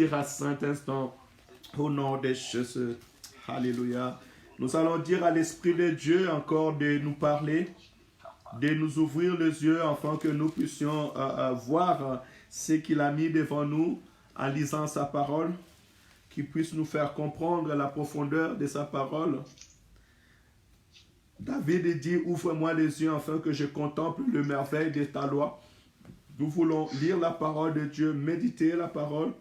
À cet instant, au nom de Jésus, alléluia. Nous allons dire à l'Esprit de Dieu encore de nous parler, de nous ouvrir les yeux afin que nous puissions voir ce qu'il a mis devant nous en lisant sa parole, qu'il puisse nous faire comprendre la profondeur de sa parole. David dit, ouvre-moi les yeux afin que je contemple le merveille de ta loi. Nous voulons lire la parole de Dieu, méditer la parole.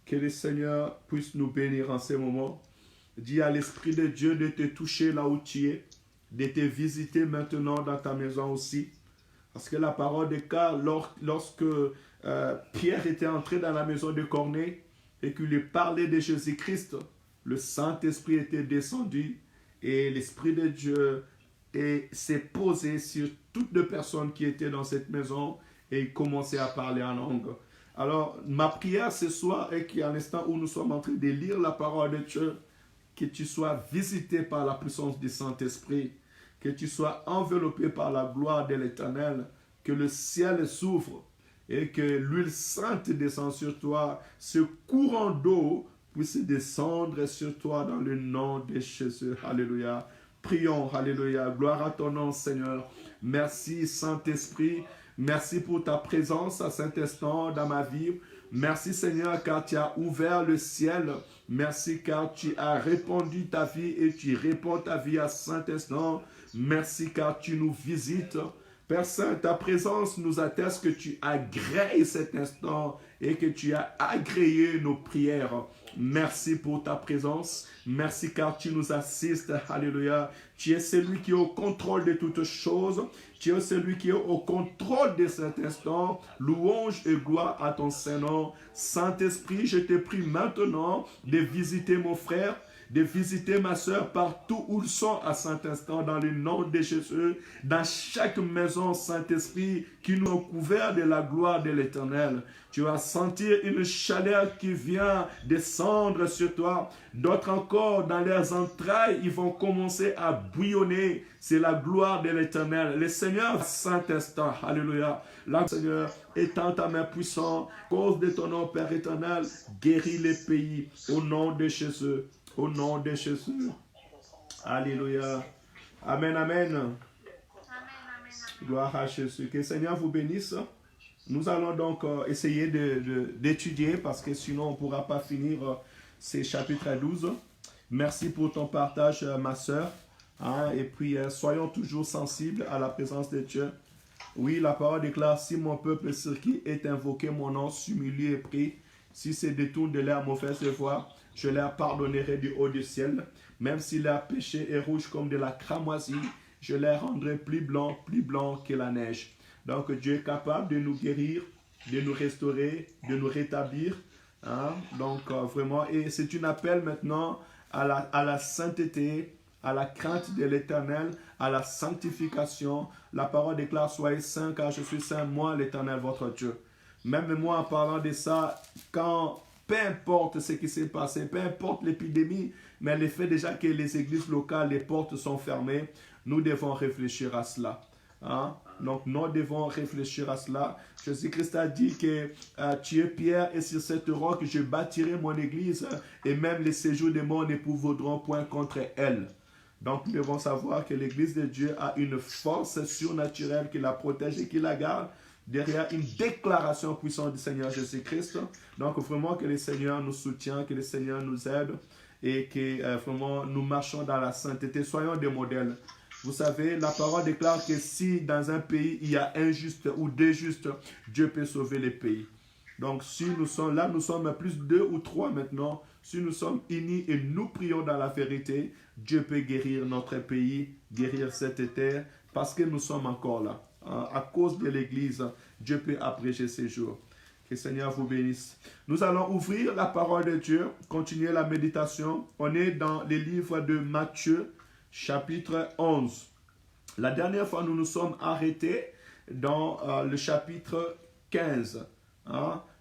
Que le Seigneur puisse nous bénir en ces moments. Dis à l'Esprit de Dieu de te toucher là où tu es, de te visiter maintenant dans ta maison aussi. Parce que la parole déclare, lorsque Pierre était entré dans la maison de Corneille et qu'il lui parlait de Jésus-Christ, le Saint-Esprit était descendu et l'Esprit de Dieu s'est posé sur toutes les personnes qui étaient dans cette maison et il commençait à parler en langue. Alors, ma prière ce soir est qu'à l'instant où nous sommes en train de lire la parole de Dieu, que tu sois visité par la puissance du Saint-Esprit, que tu sois enveloppé par la gloire de l'Éternel, que le ciel s'ouvre et que l'huile sainte descende sur toi, ce courant d'eau puisse descendre sur toi dans le nom de Jésus. Alléluia. Prions, alléluia. Gloire à ton nom, Seigneur. Merci, Saint-Esprit. Merci pour ta présence à cet instant dans ma vie. Merci Seigneur car tu as ouvert le ciel. Merci car tu as répandu ta vie et tu répands ta vie à cet instant. Merci car tu nous visites. Père Saint, ta présence nous atteste que tu agrées cet instant et que tu as agréé nos prières. Merci pour ta présence. Merci car tu nous assistes. Alléluia. Tu es celui qui est au contrôle de toutes choses. Tu es celui qui est au contrôle de cet instant. Louange et gloire à ton Saint-Nom. Saint-Esprit, je te prie maintenant de visiter mon frère, de visiter ma soeur partout où ils sont à cet instant dans le nom de Jésus, dans chaque maison, Saint-Esprit, qui nous a couverts de la gloire de l'Éternel. Tu vas sentir une chaleur qui vient descendre sur toi. D'autres encore, dans leurs entrailles, ils vont commencer à bouillonner. C'est la gloire de l'Éternel. Le Seigneur, Saint-Instant, alléluia. Là, Seigneur, étends ta main puissante, cause de ton nom, Père éternel, guéris les pays au nom de Jésus. Au nom de Jésus. Alléluia. Amen, amen. Gloire à Jésus. Que le Seigneur vous bénisse. Nous allons donc essayer d'étudier parce que sinon on ne pourra pas finir ces chapitres 12. Merci pour ton partage, ma soeur. Et puis, soyons toujours sensibles à la présence de Dieu. Oui, la parole déclare, si mon peuple sur qui est invoqué mon nom s'humilie et prie, si se détourne de leur mauvaise voie, je leur pardonnerai du haut du ciel. Même si leur péché est rouge comme de la cramoisie, je les rendrai plus blancs que la neige. Donc Dieu est capable de nous guérir, de nous restaurer, de nous rétablir. Donc vraiment, et c'est un appel maintenant à la sainteté, à la crainte de l'Éternel, à la sanctification. La parole déclare, soyez saints car je suis saint, moi l'Éternel votre Dieu. Même moi en parlant de ça, peu importe ce qui s'est passé, peu importe l'épidémie, mais le fait déjà que les églises locales, les portes sont fermées, nous devons réfléchir à cela. Donc nous devons réfléchir à cela. Jésus-Christ a dit que tu es pierre et sur cette roc je bâtirai mon église et même les séjours des morts ne pourront point contre elle. Donc nous devons savoir que l'église de Dieu a une force surnaturelle qui la protège et qui la garde derrière une déclaration puissante du Seigneur Jésus-Christ. Donc vraiment que le Seigneur nous soutient, que le Seigneur nous aide et que vraiment nous marchons dans la sainteté. Soyons des modèles. Vous savez, la parole déclare que si dans un pays il y a un juste ou deux justes, Dieu peut sauver les pays. Donc si nous sommes là, nous sommes plus 2 ou 3 maintenant. Si nous sommes unis et nous prions dans la vérité, Dieu peut guérir notre pays, guérir cette terre, parce que nous sommes encore là. À cause de l'Église, Dieu peut abréger ces jours. Que le Seigneur vous bénisse. Nous allons ouvrir la parole de Dieu, continuer la méditation. On est dans les livres de Matthieu, chapitre 11. La dernière fois, nous nous sommes arrêtés dans le chapitre 15.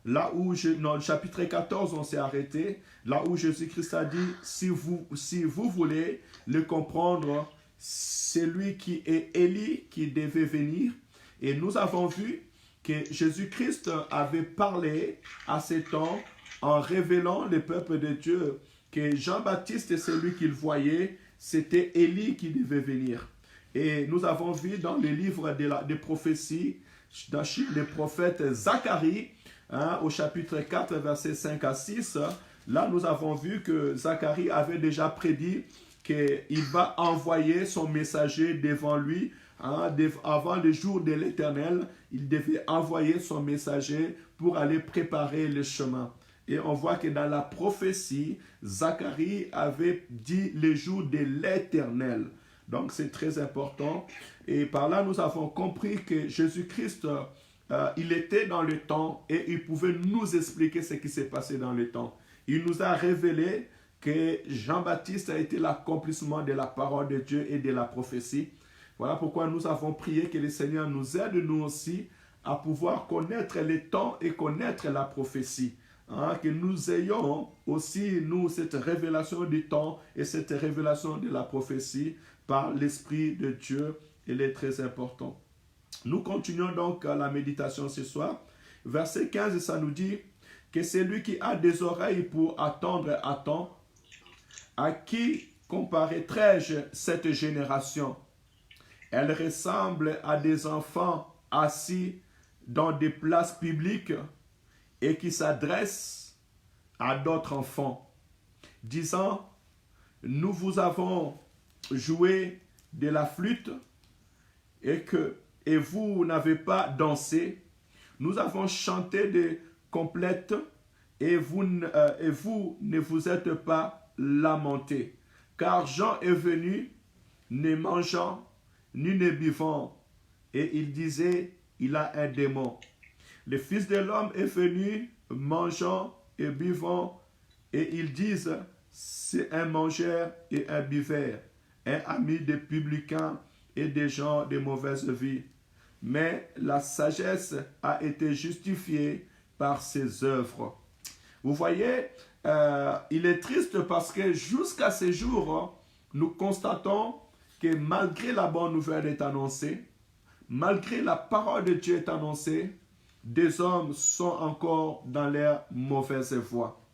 Là où le chapitre 14, on s'est arrêté. Là où Jésus-Christ a dit, si vous voulez le comprendre, c'est lui qui est Élie qui devait venir. Et nous avons vu que Jésus-Christ avait parlé à ces temps en révélant le peuple de Dieu que Jean-Baptiste, celui qu'il voyait, c'était Élie qui devait venir. Et nous avons vu dans le livre des prophéties, dans le prophète Zacharie, au chapitre 4, versets 5 à 6, là nous avons vu que Zacharie avait déjà prédit qu'il va envoyer son messager devant lui. Avant le jour de l'Éternel, il devait envoyer son messager pour aller préparer le chemin. Et on voit que dans la prophétie, Zacharie avait dit le jour de l'Éternel. Donc c'est très important. Et par là, nous avons compris que Jésus-Christ, il était dans le temps et il pouvait nous expliquer ce qui s'est passé dans le temps. Il nous a révélé que Jean-Baptiste a été l'accomplissement de la parole de Dieu et de la prophétie. Voilà pourquoi nous avons prié que le Seigneur nous aide, nous aussi, à pouvoir connaître les temps et connaître la prophétie. Que nous ayons aussi, nous, cette révélation du temps et cette révélation de la prophétie par l'Esprit de Dieu. Il est très important. Nous continuons donc la méditation ce soir. Verset 15, ça nous dit que celui qui a des oreilles pour attendre attend. À qui comparaîtrai-je cette génération? Elle ressemble à des enfants assis dans des places publiques et qui s'adressent à d'autres enfants, disant, nous vous avons joué de la flûte et vous n'avez pas dansé. Nous avons chanté des complètes et vous ne vous êtes pas lamenté. Car Jean est venu, ne mangeant ni ne buvant, et il disait, il a un démon. Le Fils de l'homme est venu, mangeant et buvant, et ils disent, c'est un mangeur et un buveur, un ami des publicains et des gens de mauvaise vie. Mais la sagesse a été justifiée par ses œuvres. Vous voyez, il est triste parce que jusqu'à ce jour, nous constatons que malgré la bonne nouvelle est annoncée, malgré la parole de Dieu est annoncée, des hommes sont encore dans leur mauvaise voie.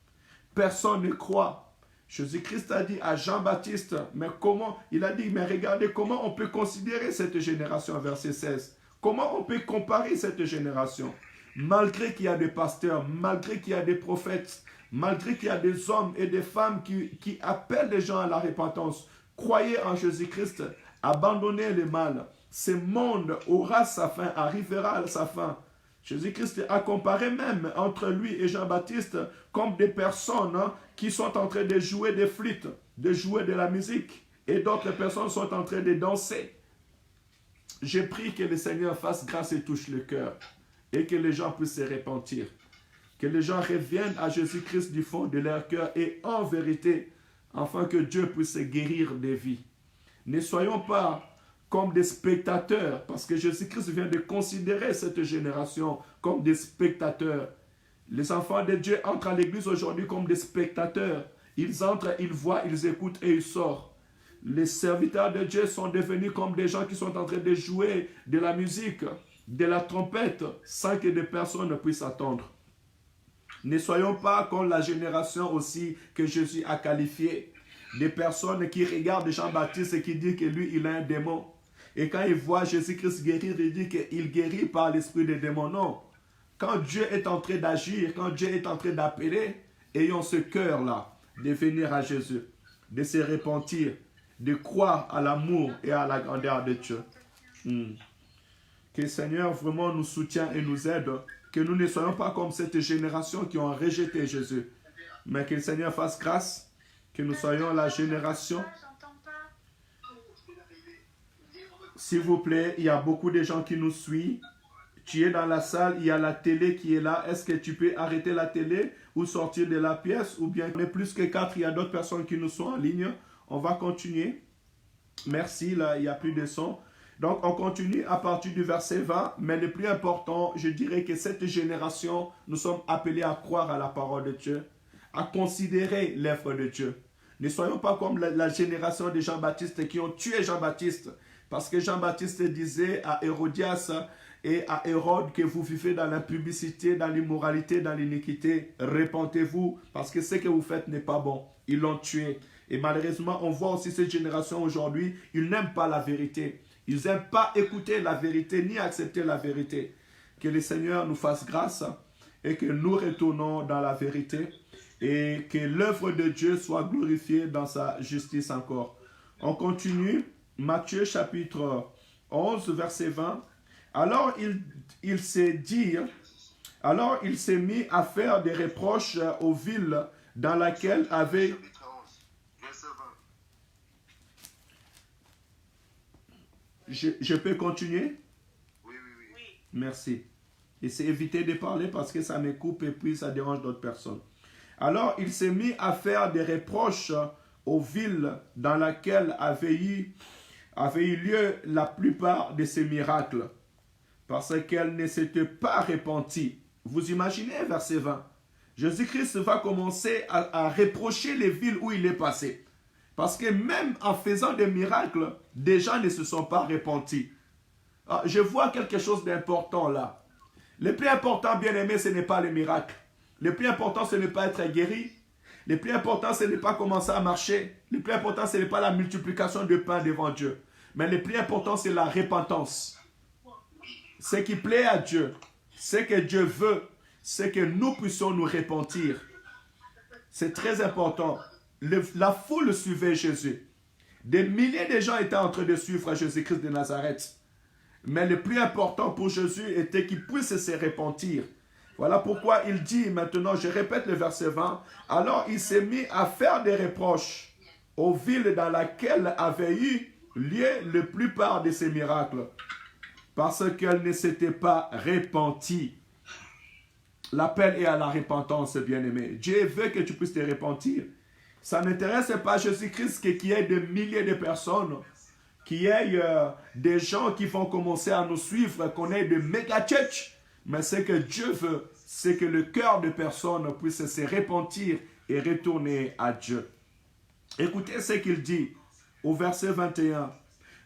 Personne ne croit. Jésus-Christ a dit à Jean-Baptiste, mais comment? Il a dit, mais regardez comment on peut considérer cette génération, verset 16. Comment on peut comparer cette génération? Malgré qu'il y a des pasteurs, malgré qu'il y a des prophètes, malgré qu'il y a des hommes et des femmes qui appellent les gens à la repentance, croyez en Jésus-Christ, abandonnez le mal. Ce monde aura sa fin, arrivera à sa fin. Jésus-Christ a comparé même entre lui et Jean-Baptiste comme des personnes qui sont en train de jouer des flûtes, de jouer de la musique, et d'autres personnes sont en train de danser. J'ai prié que le Seigneur fasse grâce et touche le cœur, et que les gens puissent se repentir, que les gens reviennent à Jésus-Christ du fond de leur cœur et en vérité, afin que Dieu puisse guérir des vies. Ne soyons pas comme des spectateurs, parce que Jésus-Christ vient de considérer cette génération comme des spectateurs. Les enfants de Dieu entrent à l'église aujourd'hui comme des spectateurs. Ils entrent, ils voient, ils écoutent et ils sortent. Les serviteurs de Dieu sont devenus comme des gens qui sont en train de jouer de la musique, de la trompette, sans que des personnes ne puissent attendre. Ne soyons pas comme la génération aussi que Jésus a qualifiée. Des personnes qui regardent Jean-Baptiste et qui disent que lui, il a un démon. Et quand il voit Jésus-Christ guérir, il dit qu'il guérit par l'esprit des démons. Non. Quand Dieu est en train d'agir, quand Dieu est en train d'appeler, ayons ce cœur-là de venir à Jésus, de se repentir, de croire à l'amour et à la grandeur de Dieu. Que le Seigneur vraiment nous soutienne et nous aide, que nous ne soyons pas comme cette génération qui ont rejeté Jésus, mais que le Seigneur fasse grâce, que nous soyons la génération. S'il vous plaît, il y a beaucoup de gens qui nous suivent. Tu es dans la salle, il y a la télé qui est là. Est-ce que tu peux arrêter la télé ou sortir de la pièce? Ou bien on est plus que 4, il y a d'autres personnes qui nous sont en ligne. On va continuer. Merci, là, il n'y a plus de son. Donc, on continue à partir du verset 20. Mais le plus important, je dirais que cette génération, nous sommes appelés à croire à la parole de Dieu, à considérer l'œuvre de Dieu. Ne soyons pas comme la génération de Jean-Baptiste qui ont tué Jean-Baptiste. Parce que Jean-Baptiste disait à Hérodias et à Hérode que vous vivez dans l'impudicité, dans l'immoralité, dans l'iniquité. Repentez-vous parce que ce que vous faites n'est pas bon. Ils l'ont tué. Et malheureusement, on voit aussi cette génération aujourd'hui, ils n'aiment pas la vérité. Ils n'aiment pas écouter la vérité ni accepter la vérité. Que le Seigneur nous fasse grâce et que nous retournons dans la vérité et que l'œuvre de Dieu soit glorifiée dans sa justice encore. On continue, Matthieu chapitre 11, verset 20. Alors il s'est mis à faire des reproches aux villes dans lesquelles avait... Je peux continuer? Oui. Merci. Et c'est éviter de parler parce que ça me coupe et puis ça dérange d'autres personnes. Alors il s'est mis à faire des reproches aux villes dans lesquelles avait eu lieu la plupart de ces miracles, parce qu'elles ne s'étaient pas repenties. Vous imaginez, verset 20, Jésus-Christ va commencer à reprocher les villes où il est passé. Parce que même en faisant des miracles, des gens ne se sont pas repentis. Ah, je vois quelque chose d'important là. Le plus important, bien aimé, ce n'est pas le miracle. Le plus important, ce n'est pas être guéri. Le plus important, ce n'est pas commencer à marcher. Le plus important, ce n'est pas la multiplication de pain devant Dieu. Mais le plus important, c'est la repentance. Ce qui plaît à Dieu, ce que Dieu veut, c'est que nous puissions nous repentir. C'est très important. La foule suivait Jésus. Des milliers de gens étaient en train de suivre Jésus-Christ de Nazareth. Mais le plus important pour Jésus était qu'il puisse se repentir. Voilà pourquoi il dit maintenant, je répète le verset 20, alors il s'est mis à faire des reproches aux villes dans lesquelles avaient eu lieu la plupart de ces miracles, parce qu'elles ne s'étaient pas repenties. L'appel est à la repentance, bien-aimé. Dieu veut que tu puisses te repentir. Ça n'intéresse pas Jésus-Christ qu'il y ait des milliers de personnes, qu'il y ait des gens qui vont commencer à nous suivre, qu'on ait de méga church. Mais ce que Dieu veut, c'est que le cœur de personnes puisse se repentir et retourner à Dieu. Écoutez ce qu'il dit au verset 21.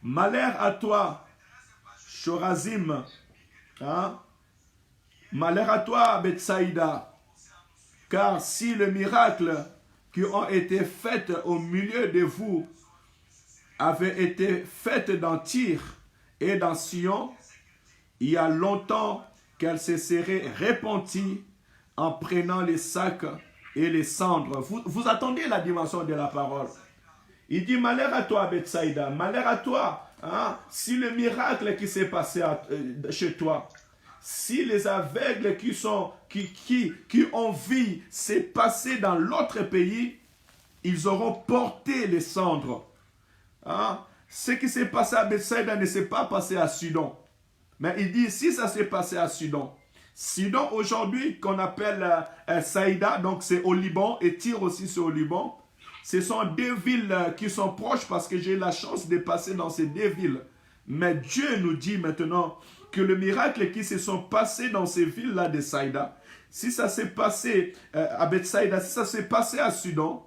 Malheur à toi, Chorazim. Malheur à toi, Bethsaïda. Car si le miracle qui ont été faits au milieu de vous avait été fait dans Tyr et dans Sion, il y a longtemps qu'elle se serait repentie en prenant les sacs et les cendres. Vous attendez la dimension de la parole. Il dit malheur à toi, Bethsaïda, malheur à toi, si le miracle qui s'est passé chez toi, si les aveugles qui ont vu s'est passé dans l'autre pays, ils auront porté les cendres. Ce qui s'est passé à Bethsaïda ne s'est pas passé à Sidon. Mais il dit, si ça s'est passé à Sidon, Sidon aujourd'hui qu'on appelle Saïda, donc c'est au Liban, et Tyr aussi c'est au Liban, ce sont deux villes qui sont proches parce que j'ai eu la chance de passer dans ces deux villes. Mais Dieu nous dit maintenant que le miracle qui se sont passés dans ces villes-là de Saïda, si ça s'est passé à Bethsaïda, si ça s'est passé à Sidon,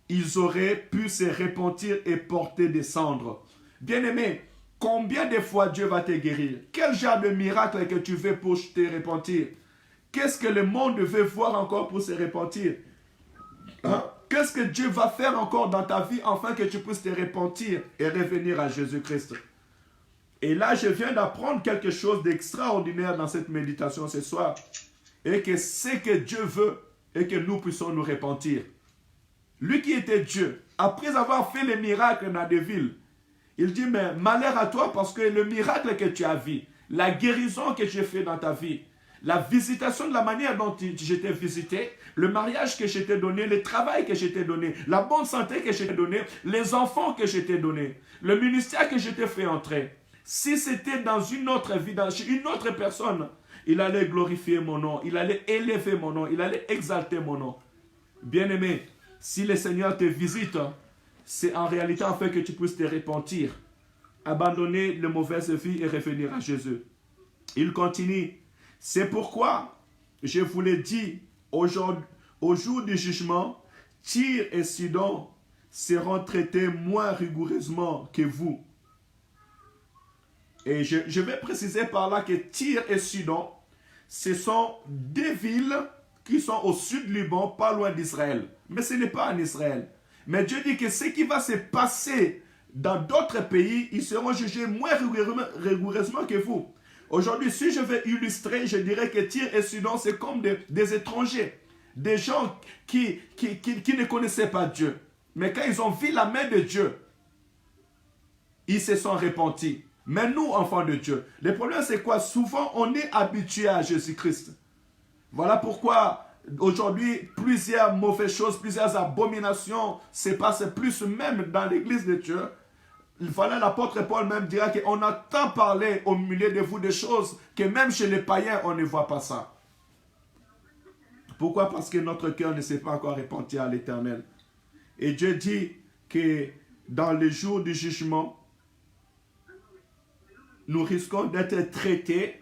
ils auraient pu se repentir et porter des cendres. Bien-aimé, combien de fois Dieu va te guérir? Quel genre de miracle que tu veux pour te repentir? Qu'est-ce que le monde veut voir encore pour se repentir? Qu'est-ce que Dieu va faire encore dans ta vie afin que tu puisses te repentir et revenir à Jésus-Christ? Et là, je viens d'apprendre quelque chose d'extraordinaire dans cette méditation ce soir. Et que c'est que Dieu veut et que nous puissions nous repentir. Lui qui était Dieu, après avoir fait les miracles dans des villes, il dit, mais malheur à toi parce que le miracle que tu as vu, la guérison que j'ai fait dans ta vie, la visitation de la manière dont je t'ai visité, le mariage que je t'ai donné, le travail que je t'ai donné, la bonne santé que je t'ai donné, les enfants que je t'ai donné, le ministère que je t'ai fait entrer. Si c'était dans une autre vie, dans une autre personne, il allait glorifier mon nom, il allait élever mon nom, il allait exalter mon nom. Bien-aimé, si le Seigneur te visite, c'est en réalité afin que tu puisses te repentir, abandonner les mauvaises vies et revenir à Jésus. Il continue. C'est pourquoi je vous l'ai dit, au jour du jugement, Tyr et Sidon seront traités moins rigoureusement que vous. Et je vais préciser par là que Tyr et Sidon, ce sont des villes qui sont au sud du Liban, pas loin d'Israël. Mais ce n'est pas en Israël. Mais Dieu dit que ce qui va se passer dans d'autres pays, ils seront jugés moins rigoureusement que vous. Aujourd'hui, si je vais illustrer, je dirais que Tyr et Sidon, c'est comme des étrangers. Des gens qui ne connaissaient pas Dieu. Mais quand ils ont vu la main de Dieu, ils se sont repentis. Mais nous, enfants de Dieu, le problème c'est quoi? Souvent, on est habitué à Jésus-Christ. Voilà pourquoi aujourd'hui, plusieurs mauvaises choses, plusieurs abominations se passent plus même dans l'église de Dieu. Voilà, l'apôtre Paul même dira qu'on entend parler au milieu de vous des choses que même chez les païens, on ne voit pas ça. Pourquoi? Parce que notre cœur ne s'est pas encore repenti à l'Éternel. Et Dieu dit que dans les jours du jugement, nous risquons d'être traités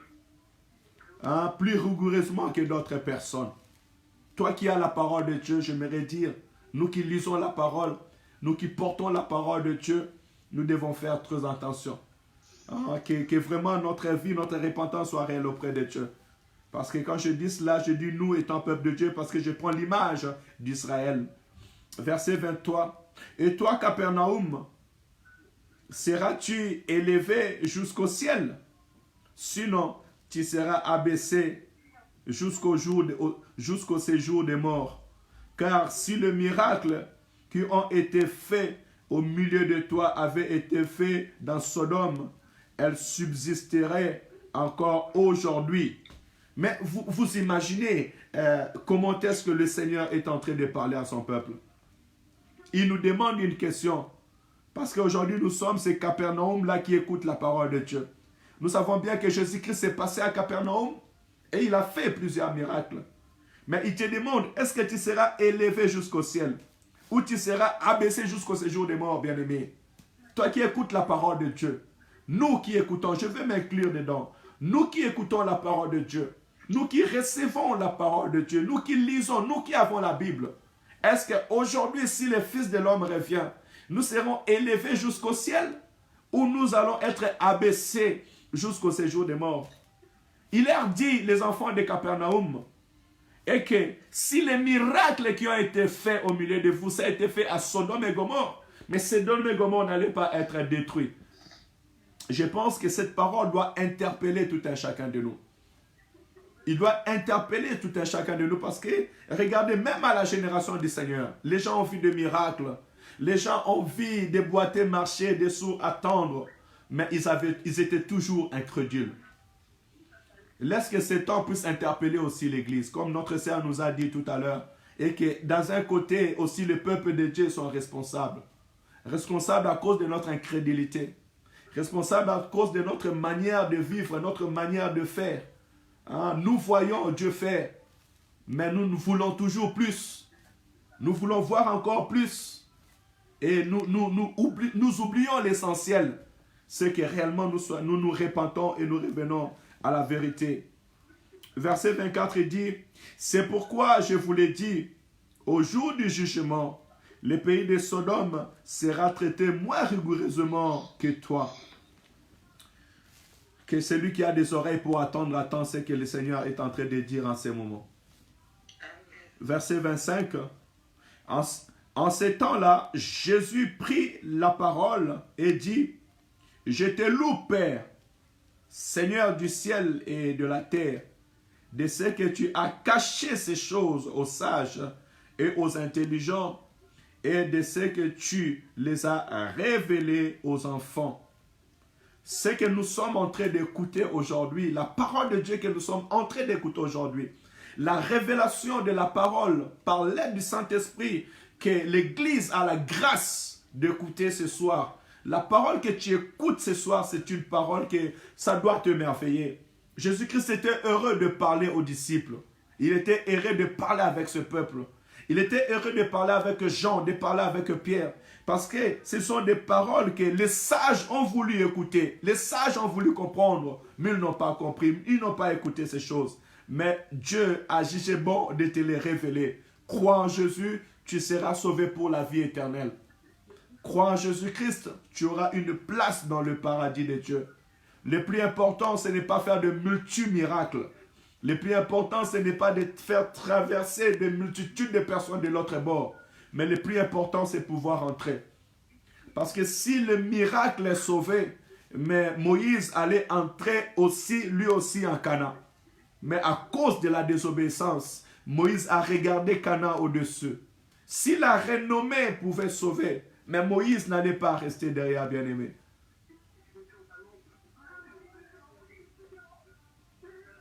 plus rigoureusement que d'autres personnes. Toi qui as la parole de Dieu, j'aimerais dire, nous qui lisons la parole, nous qui portons la parole de Dieu, nous devons faire très attention. Que vraiment notre vie, notre repentance soit réelle auprès de Dieu. Parce que quand je dis cela, je dis nous étant peuple de Dieu, parce que je prends l'image d'Israël. Verset 23. Et toi, Capernaum, seras-tu élevé jusqu'au ciel? Sinon, tu seras abaissé jusqu'au séjour des morts. Car si le miracle qui ont été faits au milieu de toi avait été fait dans Sodome, elle subsisterait encore aujourd'hui. Mais vous imaginez comment est-ce que le Seigneur est en train de parler à son peuple. Il nous demande une question. Parce qu'aujourd'hui, nous sommes ces Capernaum-là qui écoutent la parole de Dieu. Nous savons bien que Jésus-Christ s'est passé à Capernaum et il a fait plusieurs miracles. Mais il te demande, est-ce que tu seras élevé jusqu'au ciel? Ou tu seras abaissé jusqu'au séjour des morts, bien-aimé? Toi qui écoutes la parole de Dieu. Nous qui écoutons, je vais m'inclure dedans. Nous qui écoutons la parole de Dieu. Nous qui recevons la parole de Dieu. Nous qui lisons, nous qui avons la Bible. Est-ce qu'aujourd'hui, si le Fils de l'homme revient, nous serons élevés jusqu'au ciel ou nous allons être abaissés jusqu'au séjour des morts? Il leur dit, les enfants de Capernaum, et que si les miracles qui ont été faits au milieu de vous, ça a été fait à Sodome et Gomorrhe, mais Sodome et Gomorrhe n'allaient pas être détruits. Je pense que cette parole doit interpeller tout un chacun de nous. Il doit interpeller tout un chacun de nous parce que, regardez, même à la génération du Seigneur, les gens ont vu des miracles. Les gens ont vu des boiteux marcher, des sourds attendre, mais ils étaient toujours incrédules. Laisse que ces temps puissent interpeller aussi l'Église, comme notre sœur nous a dit tout à l'heure, et que dans un côté aussi le peuple de Dieu sont responsables. Responsables à cause de notre incrédulité, responsables à cause de notre manière de vivre, notre manière de faire. Nous voyons Dieu faire, mais nous voulons toujours plus. Nous voulons voir encore plus. Et nous oublions l'essentiel. C'est que réellement nous nous repentons et nous revenons à la vérité. Verset 24 dit, c'est pourquoi je vous l'ai dit, au jour du jugement, le pays de Sodome sera traité moins rigoureusement que toi. Que celui qui a des oreilles pour attendre attend ce que le Seigneur est en train de dire en ce moment. Verset 25. En ces temps-là, Jésus prit la parole et dit, je te loue, Père, Seigneur du ciel et de la terre, de ce que tu as caché ces choses aux sages et aux intelligents, et de ce que tu les as révélées aux enfants. Ce que nous sommes en train d'écouter aujourd'hui, la parole de Dieu que nous sommes en train d'écouter aujourd'hui, la révélation de la parole par l'aide du Saint-Esprit que l'Église a la grâce d'écouter ce soir. La parole que tu écoutes ce soir, c'est une parole que ça doit te merveiller. Jésus-Christ était heureux de parler aux disciples. Il était heureux de parler avec ce peuple. Il était heureux de parler avec Jean, de parler avec Pierre. Parce que ce sont des paroles que les sages ont voulu écouter. Les sages ont voulu comprendre, mais ils n'ont pas compris. Ils n'ont pas écouté ces choses. Mais Dieu a jugé bon de te les révéler. Crois en Jésus, tu seras sauvé pour la vie éternelle. Crois en Jésus-Christ, tu auras une place dans le paradis de Dieu. Le plus important, ce n'est pas faire de multi-miracles. Le plus important, ce n'est pas de faire traverser des multitudes de personnes de l'autre bord. Mais le plus important, c'est pouvoir entrer. Parce que si le miracle est sauvé, mais Moïse allait entrer aussi, lui aussi en Canaan. Mais à cause de la désobéissance, Moïse a regardé Canaan au-dessus. Si la renommée pouvait sauver, mais Moïse n'allait pas rester derrière, bien-aimé.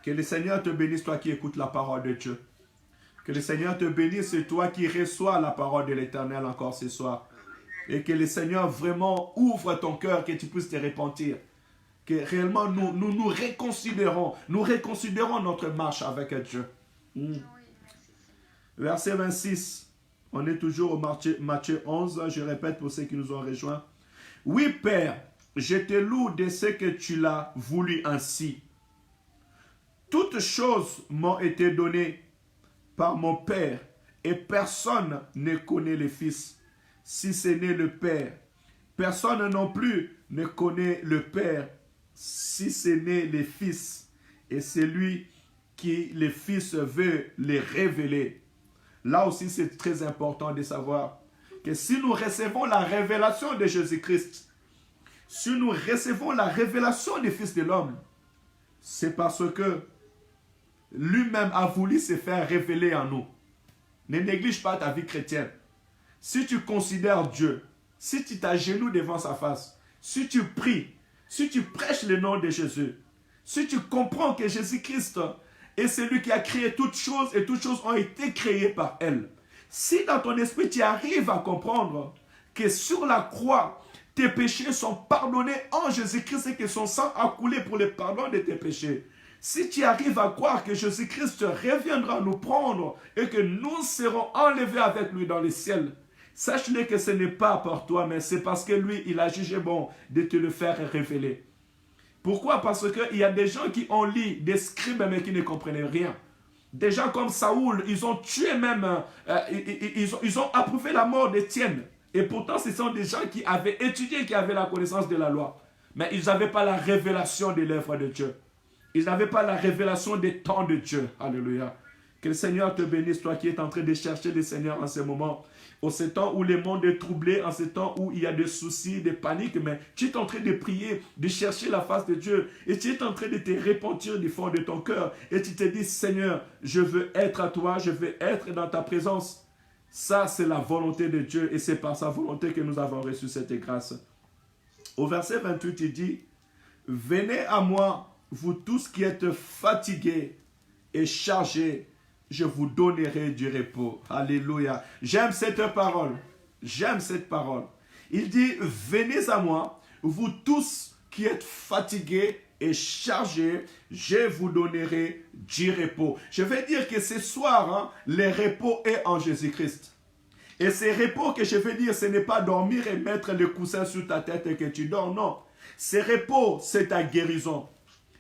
Que le Seigneur te bénisse, toi qui écoutes la parole de Dieu. Que le Seigneur te bénisse, c'est toi qui reçois la parole de l'Éternel encore ce soir. Et que le Seigneur vraiment ouvre ton cœur, que tu puisses te repentir. Que réellement nous reconsidérons notre marche avec Dieu. Verset 26. On est toujours au Matthieu 11. Je répète pour ceux qui nous ont rejoints. Oui, Père, je te loue de ce que tu l'as voulu ainsi. Toutes choses m'ont été données par mon Père, et personne ne connaît le Fils, si ce n'est le Père. Personne non plus ne connaît le Père, si ce n'est le Fils, et c'est lui qui, le Fils, veut les révéler. Là aussi, c'est très important de savoir que si nous recevons la révélation de Jésus-Christ, si nous recevons la révélation du Fils de l'homme, c'est parce que lui-même a voulu se faire révéler en nous. Ne néglige pas ta vie chrétienne. Si tu considères Dieu, si tu t'agenouilles devant sa face, si tu pries, si tu prêches le nom de Jésus, si tu comprends que Jésus-Christ est celui qui a créé toutes choses et toutes choses ont été créées par elle. Si dans ton esprit tu arrives à comprendre que sur la croix, tes péchés sont pardonnés en Jésus-Christ et que son sang a coulé pour le pardon de tes péchés. Si tu arrives à croire que Jésus-Christ reviendra nous prendre et que nous serons enlevés avec lui dans le ciel, sache-le que ce n'est pas par toi, mais c'est parce que lui, il a jugé bon de te le faire révéler. Pourquoi? Parce qu'il y a des gens qui ont lu des scribes mais qui ne comprenaient rien. Des gens comme Saoul, ils ont tué même, ils ont approuvé la mort d'Étienne. Et pourtant, ce sont des gens qui avaient étudié, qui avaient la connaissance de la loi. Mais ils n'avaient pas la révélation de l'œuvre de Dieu. Ils n'avaient pas la révélation des temps de Dieu. Alléluia. Que le Seigneur te bénisse, toi qui es en train de chercher le Seigneur en ce moment. En ce temps où le monde est troublé, en ce temps où il y a des soucis, des paniques, mais tu es en train de prier, de chercher la face de Dieu. Et tu es en train de te repentir du fond de ton cœur. Et tu te dis, Seigneur, je veux être à toi, je veux être dans ta présence. Ça, c'est la volonté de Dieu. Et c'est par sa volonté que nous avons reçu cette grâce. Au verset 28, il dit, venez à moi, vous tous qui êtes fatigués et chargés, je vous donnerai du repos. Alléluia. J'aime cette parole. J'aime cette parole. Il dit, venez à moi, vous tous qui êtes fatigués et chargés, je vous donnerai du repos. Je vais dire que ce soir, le repos est en Jésus-Christ. Et ce repos que je veux dire, ce n'est pas dormir et mettre le coussin sur ta tête et que tu dors, non. Ce repos, c'est ta guérison.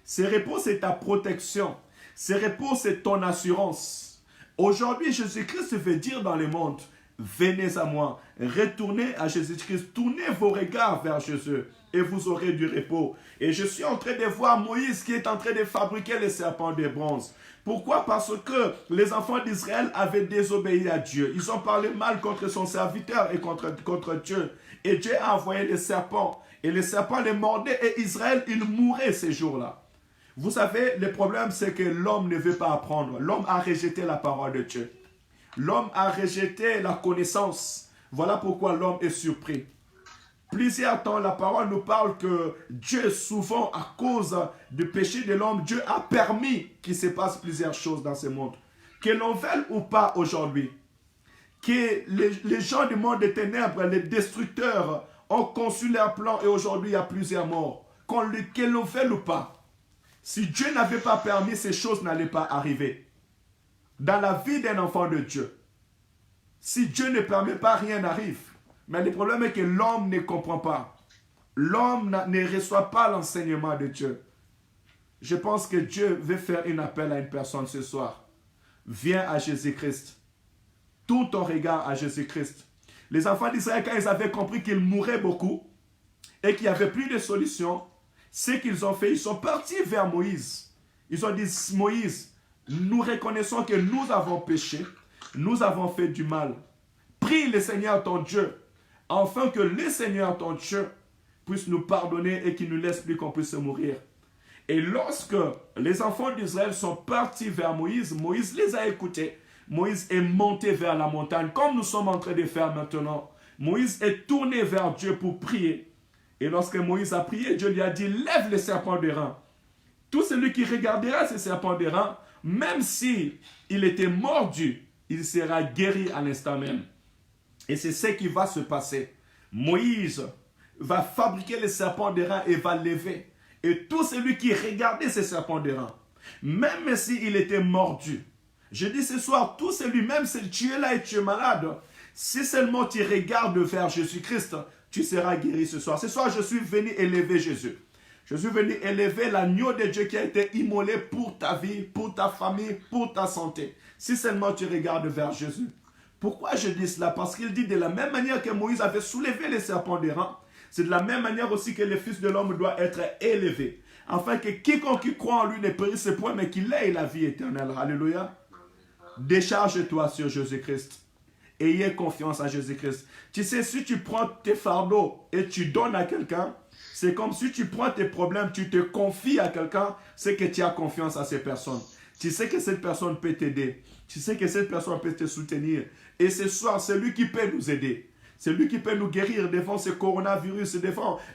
Ce repos, c'est ta protection. Ce repos, c'est ton assurance. Aujourd'hui, Jésus-Christ veut dire dans le monde, venez à moi, retournez à Jésus-Christ, tournez vos regards vers Jésus et vous aurez du repos. Et je suis en train de voir Moïse qui est en train de fabriquer les serpents de bronze. Pourquoi? Parce que les enfants d'Israël avaient désobéi à Dieu. Ils ont parlé mal contre son serviteur et contre Dieu. Et Dieu a envoyé les serpents. Et les serpents les mordaient et Israël, il mourait ces jours-là. Vous savez, le problème, c'est que l'homme ne veut pas apprendre. L'homme a rejeté la parole de Dieu. L'homme a rejeté la connaissance. Voilà pourquoi l'homme est surpris. Plusieurs temps, la parole nous parle que Dieu, souvent, à cause du péché de l'homme, Dieu a permis qu'il se passe plusieurs choses dans ce monde. Que l'on veuille ou pas aujourd'hui, que les gens du monde des ténèbres, les destructeurs, ont conçu leur plan et aujourd'hui, il y a plusieurs morts. Que l'on veuille ou pas. Si Dieu n'avait pas permis, ces choses n'allaient pas arriver. Dans la vie d'un enfant de Dieu, si Dieu ne permet pas, rien n'arrive. Mais le problème est que l'homme ne comprend pas. L'homme ne reçoit pas l'enseignement de Dieu. Je pense que Dieu veut faire un appel à une personne ce soir. Viens à Jésus-Christ. Tourne ton regard à Jésus-Christ. Les enfants d'Israël, quand ils avaient compris qu'ils mouraient beaucoup et qu'il n'y avait plus de solution, ce qu'ils ont fait, ils sont partis vers Moïse. Ils ont dit, Moïse, nous reconnaissons que nous avons péché, nous avons fait du mal. Prie le Seigneur ton Dieu, afin que le Seigneur ton Dieu puisse nous pardonner et qu'il nous laisse plus qu'on puisse mourir. Et lorsque les enfants d'Israël sont partis vers Moïse, Moïse les a écoutés. Moïse est monté vers la montagne, comme nous sommes en train de faire maintenant. Moïse est tourné vers Dieu pour prier. Et lorsque Moïse a prié, Dieu lui a dit, lève les serpents d'airain. Tout celui qui regardera ces serpents d'airain, même s'il était mordu, il sera guéri à l'instant même. Et c'est ce qui va se passer. Moïse va fabriquer les serpents d'airain et va lever. Et tout celui qui regardait ces serpents d'airain, même s'il était mordu, je dis ce soir, tout celui, même si tu es là et tu es malade, si seulement tu regardes vers Jésus-Christ, tu seras guéri ce soir. Ce soir, je suis venu élever Jésus. Je suis venu élever l'agneau de Dieu qui a été immolé pour ta vie, pour ta famille, pour ta santé. Si seulement tu regardes vers Jésus. Pourquoi je dis cela? Parce qu'il dit de la même manière que Moïse avait soulevé les serpents d'airain, c'est de la même manière aussi que le Fils de l'homme doit être élevé. Afin que quiconque croit en lui ne périsse point, mais qu'il ait la vie éternelle. Alléluia. Décharge-toi sur Jésus-Christ. Ayez confiance en Jésus-Christ. Tu sais, si tu prends tes fardeaux et tu donnes à quelqu'un, c'est comme si tu prends tes problèmes, tu te confies à quelqu'un, c'est que tu as confiance à cette personne. Tu sais que cette personne peut t'aider. Tu sais que cette personne peut te soutenir. Et ce soir, c'est lui qui peut nous aider. C'est lui qui peut nous guérir devant ce coronavirus,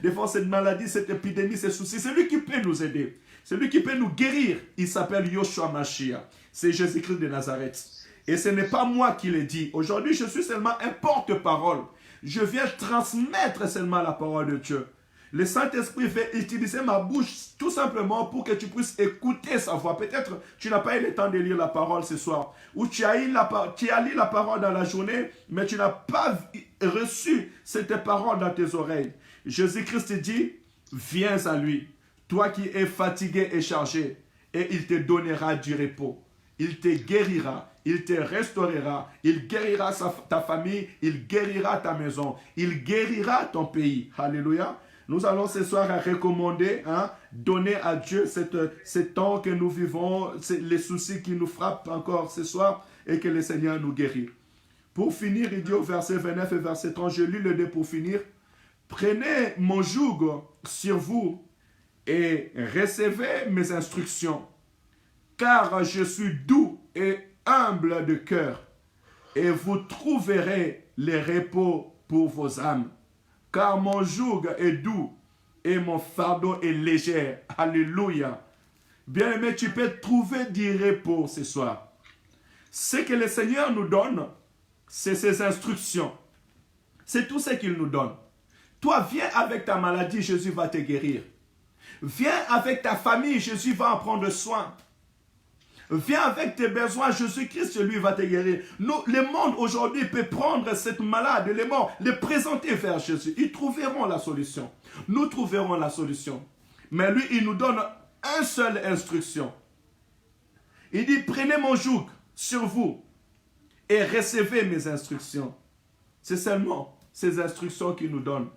devant cette maladie, cette épidémie, ces soucis. C'est lui qui peut nous aider. C'est lui qui peut nous guérir. Il s'appelle Yoshua Mashiach. C'est Jésus-Christ de Nazareth. Et ce n'est pas moi qui le dis. Aujourd'hui, je suis seulement un porte-parole. Je viens transmettre seulement la parole de Dieu. Le Saint-Esprit fait utiliser ma bouche tout simplement pour que tu puisses écouter sa voix. Peut-être tu n'as pas eu le temps de lire la parole ce soir. Ou tu as lu la parole dans la journée, mais tu n'as pas reçu cette parole dans tes oreilles. Jésus-Christ dit, viens à lui, toi qui es fatigué et chargé, et il te donnera du repos. Il te guérira, il te restaurera, il guérira ta famille, il guérira ta maison, il guérira ton pays. Alléluia. Nous allons ce soir recommander, donner à Dieu ce temps que nous vivons, les soucis qui nous frappent encore ce soir et que le Seigneur nous guérit. Pour finir, il dit au verset 29 et verset 30, je lis le 2 pour finir. Prenez mon joug sur vous et recevez mes instructions, car je suis doux et humble de cœur, et vous trouverez le repos pour vos âmes. Car mon joug est doux et mon fardeau est léger. Alléluia. Bien-aimé, tu peux trouver du repos ce soir. Ce que le Seigneur nous donne, c'est ses instructions. C'est tout ce qu'il nous donne. Toi, viens avec ta maladie, Jésus va te guérir. Viens avec ta famille, Jésus va en prendre soin. Viens avec tes besoins, Jésus-Christ, lui, va te guérir. Le monde aujourd'hui peut prendre cette malade, les morts, les présenter vers Jésus. Ils trouveront la solution. Nous trouverons la solution. Mais lui, il nous donne une seule instruction. Il dit, prenez mon joug sur vous et recevez mes instructions. C'est seulement ces instructions qu'il nous donne.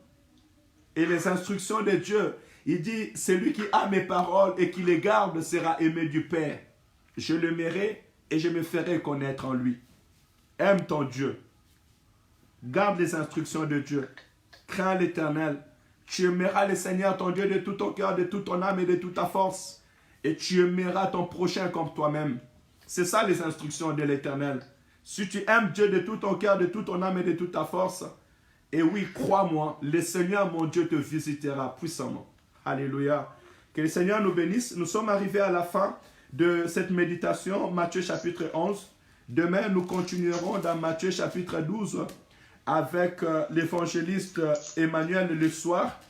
Et les instructions de Dieu, il dit, celui qui a mes paroles et qui les garde sera aimé du Père. Je l'aimerai et je me ferai connaître en lui. Aime ton Dieu. Garde les instructions de Dieu. Crains l'Éternel. Tu aimeras le Seigneur ton Dieu de tout ton cœur, de toute ton âme et de toute ta force. Et tu aimeras ton prochain comme toi-même. C'est ça les instructions de l'Éternel. Si tu aimes Dieu de tout ton cœur, de toute ton âme et de toute ta force, et oui, crois-moi, le Seigneur mon Dieu te visitera puissamment. Alléluia. Que le Seigneur nous bénisse. Nous sommes arrivés à la fin de cette méditation, Matthieu chapitre 11. Demain, nous continuerons dans Matthieu chapitre 12 avec l'évangéliste Emmanuel le soir.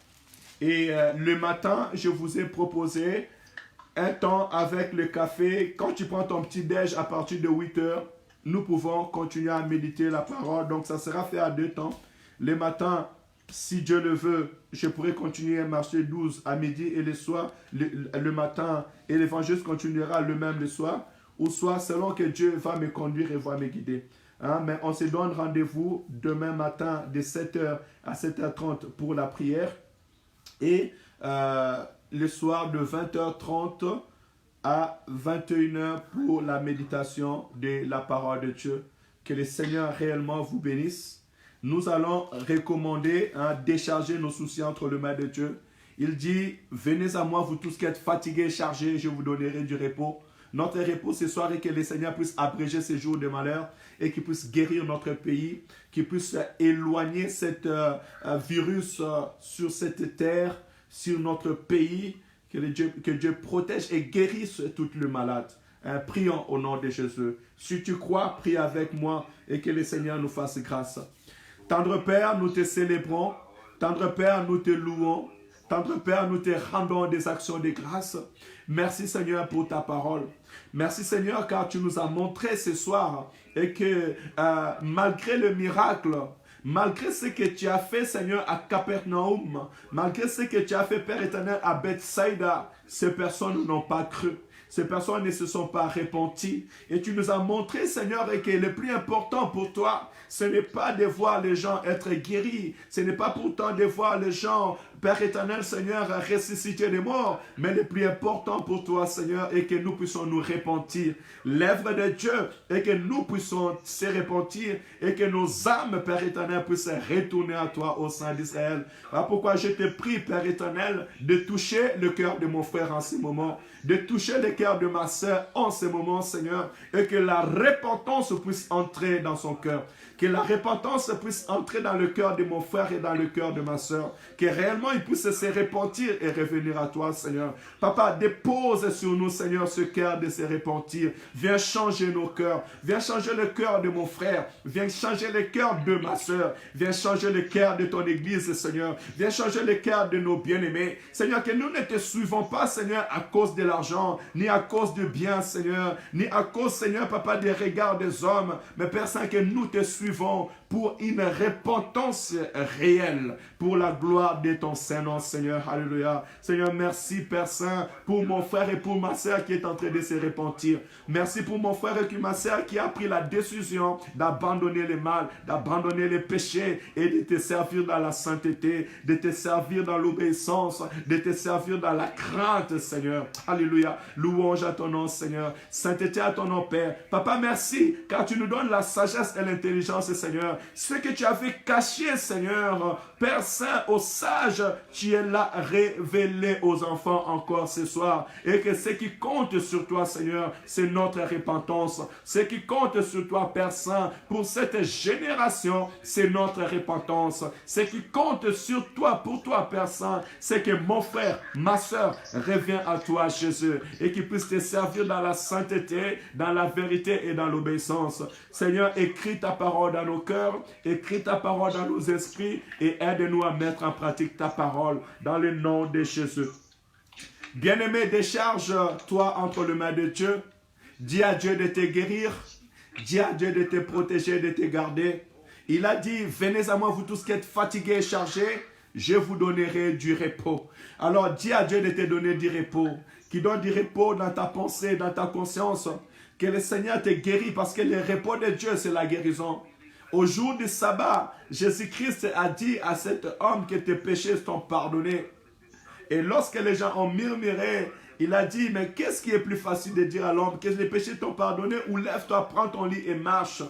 Et le matin, je vous ai proposé un temps avec le café. Quand tu prends ton petit déj à partir de 8 heures, nous pouvons continuer à méditer la parole. Donc, ça sera fait à 2 temps. Le matin, si Dieu le veut, je pourrai continuer à marcher 12 à midi et le soir, le matin, et l'évangile continuera le même le soir, ou soit selon que Dieu va me conduire et va me guider. Mais on se donne rendez-vous demain matin de 7h à 7h30 pour la prière. Et le soir de 20h30 à 21h pour la méditation de la parole de Dieu. Que le Seigneur réellement vous bénisse. Nous allons recommander, décharger nos soucis entre les mains de Dieu. Il dit, venez à moi, vous tous qui êtes fatigués et chargés, je vous donnerai du repos. Notre repos ce soir est que le Seigneur puisse abréger ces jours de malheur et qu'il puisse guérir notre pays, qu'il puisse éloigner cet virus sur cette terre, sur notre pays, que Dieu protège et guérisse toutes les malades. Prions au nom de Jésus. Si tu crois, prie avec moi et que le Seigneur nous fasse grâce. Tendre Père, nous te célébrons. Tendre Père, nous te louons. Tendre Père, nous te rendons des actions de grâce. Merci Seigneur pour ta parole. Merci Seigneur car tu nous as montré ce soir et que malgré le miracle, malgré ce que tu as fait Seigneur à Capernaum, malgré ce que tu as fait Père éternel à Bethsaïda, ces personnes n'ont pas cru. Ces personnes ne se sont pas repenties. Et tu nous as montré, Seigneur, que le plus important pour toi, ce n'est pas de voir les gens être guéris. Ce n'est pas pourtant de voir les gens, Père éternel, Seigneur, ressusciter les morts. Mais le plus important pour toi, Seigneur, est que nous puissions nous repentir. L'œuvre de Dieu est que nous puissions se repentir et que nos âmes, Père éternel, puissent retourner à toi au sein d'Israël. Voilà pourquoi je te prie, Père éternel, de toucher le cœur de mon frère en ce moment, de toucher le cœur de ma sœur en ce moment, Seigneur, et que la repentance puisse entrer dans son cœur. Que la repentance puisse entrer dans le cœur de mon frère et dans le cœur de ma sœur. Que réellement il puisse se repentir et revenir à toi, Seigneur. Papa, dépose sur nous, Seigneur, ce cœur de se repentir. Viens changer nos cœurs. Viens changer le cœur de mon frère. Viens changer le cœur de ma sœur. Viens changer le cœur de ton église, Seigneur. Viens changer le cœur de nos bien-aimés. Seigneur, que nous ne te suivons pas, Seigneur, à cause de l'argent, ni à cause du bien, Seigneur, ni à cause, Seigneur, Papa, des regards des hommes, mais Père Saint, que nous te suivons pour une repentance réelle, pour la gloire de ton Saint-Nom, Seigneur. Alléluia. Seigneur, merci, Père Saint, pour mon frère et pour ma sœur qui est en train de se repentir. Merci pour mon frère et ma sœur qui a pris la décision d'abandonner le mal, d'abandonner les péchés et de te servir dans la sainteté, de te servir dans l'obéissance, de te servir dans la crainte, Seigneur. Alléluia. Louange à ton nom, Seigneur. Sainteté à ton nom, Père. Papa, merci, car tu nous donnes la sagesse et l'intelligence, Seigneur. Ce que tu avais caché, Seigneur, Père Saint, aux sages, tu es là révélé aux enfants encore ce soir. Et que ce qui compte sur toi, Seigneur, c'est notre repentance. Ce qui compte sur toi, Père Saint, pour cette génération, c'est notre repentance. Ce qui compte sur toi, pour toi, Père Saint, c'est que mon frère, ma soeur, revient à toi, Jésus, et qu'il puisse te servir dans la sainteté, dans la vérité et dans l'obéissance. Seigneur, écris ta parole dans nos cœurs, écris ta parole dans nos esprits et aide-nous à mettre en pratique ta parole dans le nom de Jésus. Bien-aimé, décharge-toi entre les mains de Dieu. Dis à Dieu de te guérir. Dis à Dieu de te protéger, de te garder. Il a dit, venez à moi vous tous qui êtes fatigués et chargés, je vous donnerai du repos. Alors dis à Dieu de te donner du repos, qui donne du repos dans ta pensée, dans ta conscience. Que le Seigneur te guérit parce que le repos de Dieu, c'est la guérison. Au jour du sabbat, Jésus-Christ a dit à cet homme que tes péchés sont pardonnés. Et lorsque les gens ont murmuré, il a dit, mais qu'est-ce qui est plus facile de dire à l'homme que les péchés t'ont pardonné ou lève-toi, prends ton lit et marche.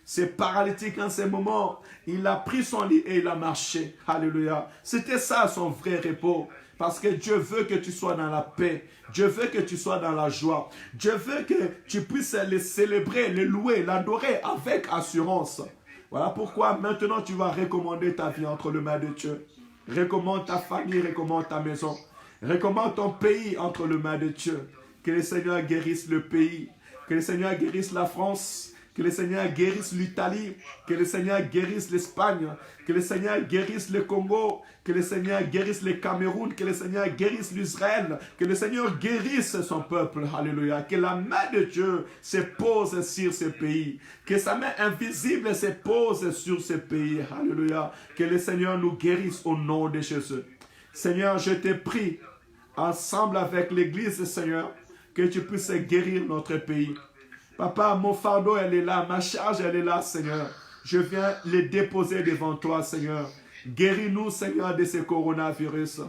C'est paralytique en ce moment. Il a pris son lit et il a marché. Alléluia. C'était ça son vrai repos. Parce que Dieu veut que tu sois dans la paix. Dieu veut que tu sois dans la joie. Dieu veut que tu puisses le célébrer, le louer, l'adorer avec assurance. Voilà pourquoi maintenant tu vas recommander ta vie entre les mains de Dieu. Recommande ta famille, recommande ta maison. Recommande ton pays entre les mains de Dieu. Que le Seigneur guérisse le pays. Que le Seigneur guérisse la France. Que le Seigneur guérisse l'Italie, que le Seigneur guérisse l'Espagne, que le Seigneur guérisse le Congo, que le Seigneur guérisse le Cameroun, que le Seigneur guérisse l'Israël, que le Seigneur guérisse son peuple. Alléluia. Que la main de Dieu se pose sur ce pays. Que sa main invisible se pose sur ce pays. Alléluia. Que le Seigneur nous guérisse au nom de Jésus. Seigneur, je te prie, ensemble avec l'Église, Seigneur, que tu puisses guérir notre pays. Papa, mon fardeau, elle est là. Ma charge, elle est là, Seigneur. Je viens les déposer devant toi, Seigneur. Guéris-nous, Seigneur, de ce coronavirus.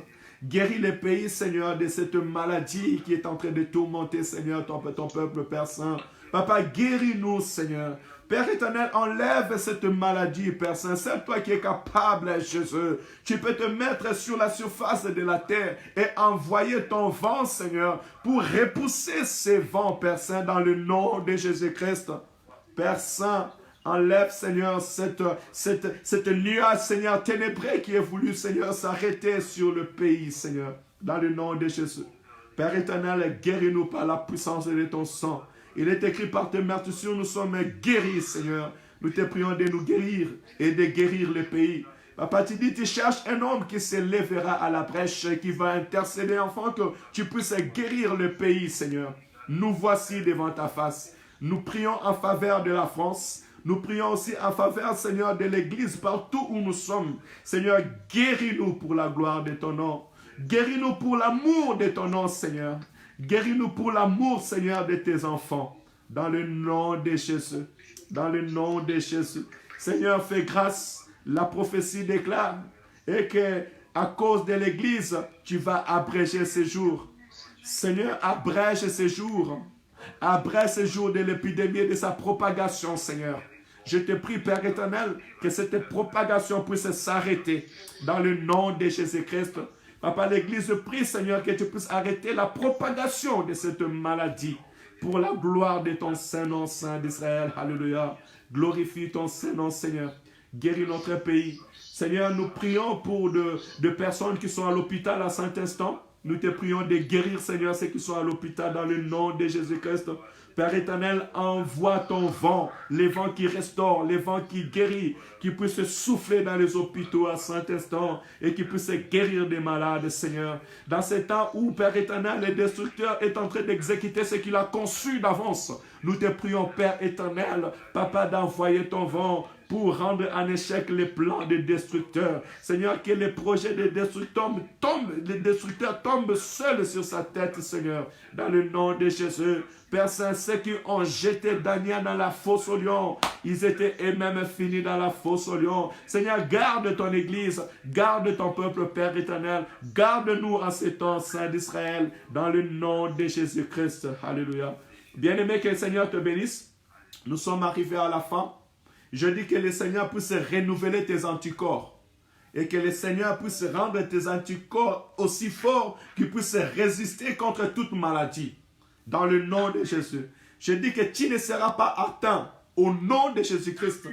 Guéris les pays, Seigneur, de cette maladie qui est en train de tourmenter, Seigneur, ton peuple, Père Saint. Papa, guéris-nous, Seigneur. Père éternel, enlève cette maladie, Père Saint. C'est toi qui es capable, Jésus. Tu peux te mettre sur la surface de la terre et envoyer ton vent, Seigneur, pour repousser ces vents, Père Saint, dans le nom de Jésus-Christ. Père Saint, enlève, Seigneur, cette nuage, Seigneur, ténébrée qui est voulu, Seigneur, s'arrêter sur le pays, Seigneur, dans le nom de Jésus. Père éternel, guéris-nous par la puissance de ton sang. Il est écrit par tes meurtrissures, nous sommes guéris, Seigneur. Nous te prions de nous guérir et de guérir le pays. Papa, tu dis, tu cherches un homme qui se lèvera à la brèche, qui va intercéder, enfant, que tu puisses guérir le pays, Seigneur. Nous voici devant ta face. Nous prions en faveur de la France. Nous prions aussi en faveur, Seigneur, de l'Église, partout où nous sommes. Seigneur, guéris-nous pour la gloire de ton nom. Guéris-nous pour l'amour de ton nom, Seigneur. Guéris-nous pour l'amour, Seigneur, de tes enfants. Dans le nom de Jésus. Dans le nom de Jésus. Seigneur, fais grâce. La prophétie déclare. Et que à cause de l'Église, tu vas abréger ces jours. Seigneur, abrège ces jours. Abrège ces jours de l'épidémie et de sa propagation, Seigneur. Je te prie, Père éternel, que cette propagation puisse s'arrêter. Dans le nom de Jésus-Christ. Papa, l'Église prie, Seigneur, que tu puisses arrêter la propagation de cette maladie pour la gloire de ton Saint-Nom, Saint d'Israël. Alléluia. Glorifie ton Saint-Nom, Seigneur. Guéris notre pays. Seigneur, nous prions pour de personnes qui sont à l'hôpital à Saint-Instant. Nous te prions de guérir, Seigneur, ceux qui sont à l'hôpital dans le nom de Jésus-Christ. Père éternel, envoie ton vent, les vents qui restaurent, les vents qui guérissent, qui puissent souffler dans les hôpitaux à Saint-Instant et qui puissent guérir des malades, Seigneur. Dans ces temps où, Père éternel, le destructeur est en train d'exécuter ce qu'il a conçu d'avance, nous te prions, Père éternel, Papa, d'envoyer ton vent pour rendre en échec les plans des destructeurs. Seigneur, que les projets des destructeurs tombent seuls sur sa tête, Seigneur, dans le nom de Jésus. Père Saint, ceux qui ont jeté Daniel dans la fosse au lion, ils étaient eux-mêmes finis dans la fosse au lion. Seigneur, garde ton Église, garde ton peuple, Père éternel, garde-nous en ces temps, Saint d'Israël, dans le nom de Jésus-Christ. Alléluia. Bien-aimé, que le Seigneur te bénisse. Nous sommes arrivés à la fin. Je dis que le Seigneur puisse renouveler tes anticorps et que le Seigneur puisse rendre tes anticorps aussi forts qu'ils puissent résister contre toute maladie. Dans le nom de Jésus. Je dis que tu ne seras pas atteint au nom de Jésus-Christ.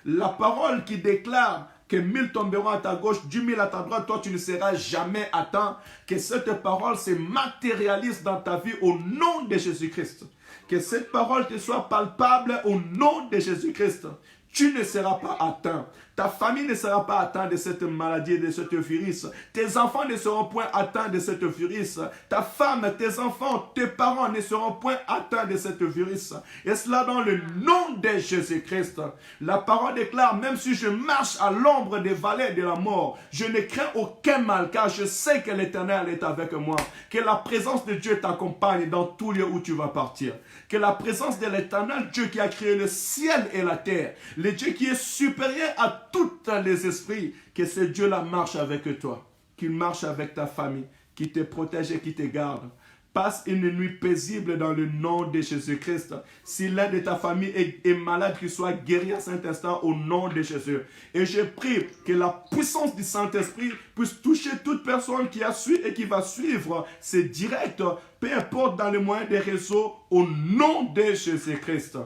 La parole qui déclare que 1000 tomberont à ta gauche, 10 000 à ta droite, toi tu ne seras jamais atteint. Que cette parole se matérialise dans ta vie au nom de Jésus-Christ. Que cette parole te soit palpable au nom de Jésus-Christ. Tu ne seras pas atteint. Ta famille ne sera pas atteinte de cette maladie, de ce virus. Tes enfants ne seront point atteints de ce virus. Ta femme, tes enfants, tes parents ne seront point atteints de ce virus. Et cela dans le nom de Jésus-Christ. La parole déclare, même si je marche à l'ombre des vallées de la mort, je ne crains aucun mal, car je sais que l'Éternel est avec moi. Que la présence de Dieu t'accompagne dans tous lieux où tu vas partir. Que la présence de l'Éternel, Dieu qui a créé le ciel et la terre, le Dieu qui est supérieur à tous les esprits, que ce Dieu-là marche avec toi, qu'il marche avec ta famille, qu'il te protège et qu'il te garde. Passe une nuit paisible dans le nom de Jésus-Christ. Si l'un de ta famille est malade, qu'il soit guéri à cet instant au nom de Jésus. Et je prie que la puissance du Saint-Esprit puisse toucher toute personne qui a suivi et qui va suivre ces directs, peu importe dans les moyens des réseaux, au nom de Jésus-Christ.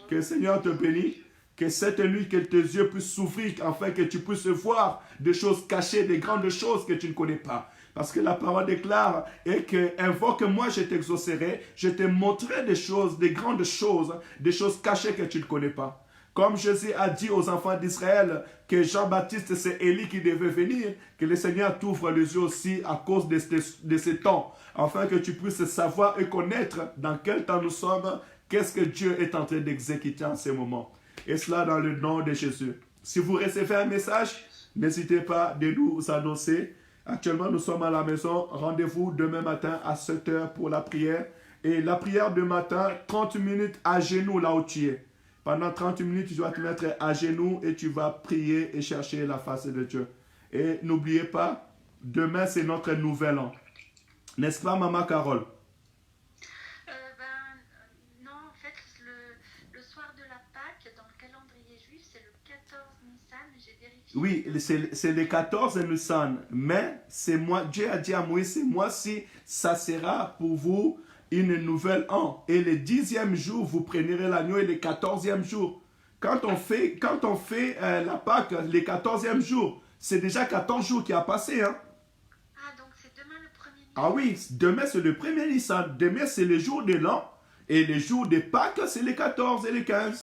Que le Seigneur te bénisse. Que cette nuit, que tes yeux puissent s'ouvrir afin que tu puisses voir des choses cachées, des grandes choses que tu ne connais pas. Parce que la parole déclare et que invoque-moi, je t'exaucerai, je te montrerai des choses, des grandes choses, des choses cachées que tu ne connais pas. Comme Jésus a dit aux enfants d'Israël que Jean-Baptiste, c'est Élie qui devait venir, que le Seigneur t'ouvre les yeux aussi à cause de ces temps, afin que tu puisses savoir et connaître dans quel temps nous sommes, qu'est-ce que Dieu est en train d'exécuter en ce moment. Et cela dans le nom de Jésus. Si vous recevez un message, n'hésitez pas de nous annoncer. Actuellement, nous sommes à la maison. Rendez-vous demain matin à 7 h pour la prière. Et la prière de matin, 30 minutes à genoux là où tu es. Pendant 30 minutes, tu dois te mettre à genoux et tu vas prier et chercher la face de Dieu. Et n'oubliez pas, demain c'est notre nouvel an. N'est-ce pas, Maman Carole? Non, en fait, le soir de la Pâque, dans le calendrier juif, c'est le 14 Nissan, j'ai vérifié. Oui, c'est le 14 Nissan. Mais c'est moi, Dieu a dit à Moïse, c'est moi-ci, ça sera pour vous une nouvelle an. Et le 10e jour, vous prendrez l'agneau et le 14e jour. Quand on fait la Pâque, le 14e jour, c'est déjà 14 jours qui a passé. Hein? Ah, donc c'est demain le premier Ah Nissan. oui, demain c'est le premier Nissan. Demain c'est le jour de l'an. Et le jour de Pâques, c'est les 14 et les 15.